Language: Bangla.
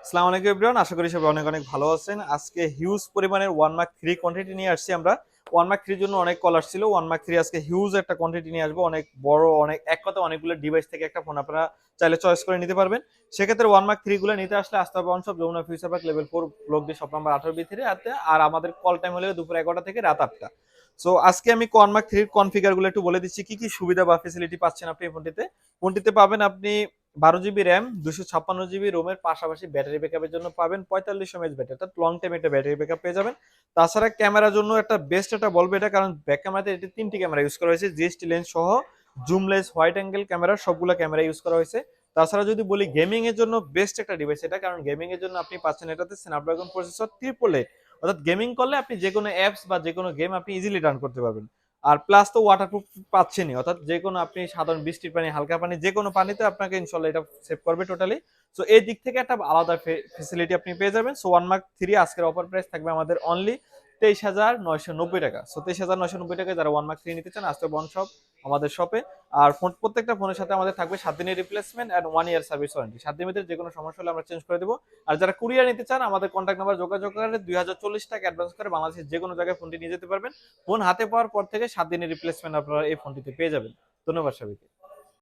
আসসালামু আলাইকুম এভরিওয়ান, আশা করি সবাই অনেক অনেক ভালো আছেন। আজকে হিউজ পরিমাণের 1 মার্ক 3 কোয়ান্টিটি নিয়ে আসছি আমরা। 1 মার্ক 3 এর জন্য অনেক কল আসছিল। 1 মার্ক 3 আজকে হিউজ একটা কোয়ান্টিটি নিয়ে আসবো। অনেক বড়, অনেক এক কথায় অনেকগুলো ডিভাইস থেকে একটা ফোন আপনারা চাইলে চয়েস করে নিতে পারবেন। সেক্ষেত্রে 1 মার্ক 3 গুলো নিতে আসলে আসতে হবে on shop Jamuna future park level 4 block D shop number 18 B 3 আর আমাদের কল টাইম হলো দুপুর 11টা থেকে রাত 8টা। সো আজকে আমি 1 মার্ক 3 এর কনফিগার গুলো একটু বলে দিচ্ছি কি কি সুবিধা বা ফ্যাসিলিটি পাচ্ছেন আপনি এই ফোনটিতে। ফোনটিতে পাবেন আপনি 12 জিবি র্যাম, 256 জিবি রোমের পাশাপাশি ব্যাটারি ব্যাকআপের জন্য পাবেন 4500 ব্যাটারি, অর্থাৎ লং টাইম একটা ব্যাটারি ব্যাকআপ পেয়ে যাবেন। তাছাড়া ক্যামেরার জন্য একটা বেস্ট একটা বলবো এটা, কারণ ব্যাক ক্যামেরাতে এটি 3টি ক্যামেরা ইউজ করা হয়েছে, জিএসটি লেন্স সহ জুমলেস হোয়াইট অ্যাঙ্গেল ক্যামেরা সবগুলো ক্যামেরা ইউজ করা হয়েছে। তাছাড়া যদি বলি গেমিং এর জন্য বেস্ট একটা ডিভাইস এটা, কারণ গেমিং এর জন্য আপনি পাচ্ছেন এটাতে স্ন্যাপড্রাগন প্রসেসর 888, অর্থাৎ গেমিং করলে আপনি যে কোনো অ্যাপস বা যে কোনো গেম আপনি ইজিলি রান করতে পারবেন। আর প্লাস তো ওয়াটারপ্রুফ পাচ্ছেনই, অর্থাৎ যে কোনো আপনি সাধারণ বৃষ্টির পানি, হালকা পানি, যে কোনো পানিতে আপনাকে ইনশাল্লাহ এটা সেভ করবে টোটালি। সো এই দিক থেকে একটা আলাদা ফেসিলিটি আপনি পেয়ে যাবেন। সো 1 মার্ক 3 আজকের অফার প্রাইস থাকবে আমাদের অনলি 23,990 টাকা। সো 23,990 টাকায় যারা 1 মার্ক 3 নিতে চান আসতে বন শপ আমাদের শপে। আর ফোন প্রত্যেকটা ফোনের সাথে আমাদের থাকবে 7 দিনের replacement and 1 year service warranty. 7 দিনের ভিতরে যে কোনো সমস্যা হলে আমরা চেঞ্জ করে দেবো। আর যারা কুরিয়ার নিতে চান আমাদের কন্ট্যাক্ট নাম্বার যোগাযোগ করে 2040 টাকা অ্যাডভান্স করে বাংলাদেশের যে কোনো জায়গায় ফোনটি নিয়ে যেতে পারবেন। ফোন হাতে পাওয়ার পর থেকে 7 দিনের রিপ্লেসমেন্ট আপনারা এই ফোনটিতে পেয়ে যাবেন। ধন্যবাদ সবাইকে।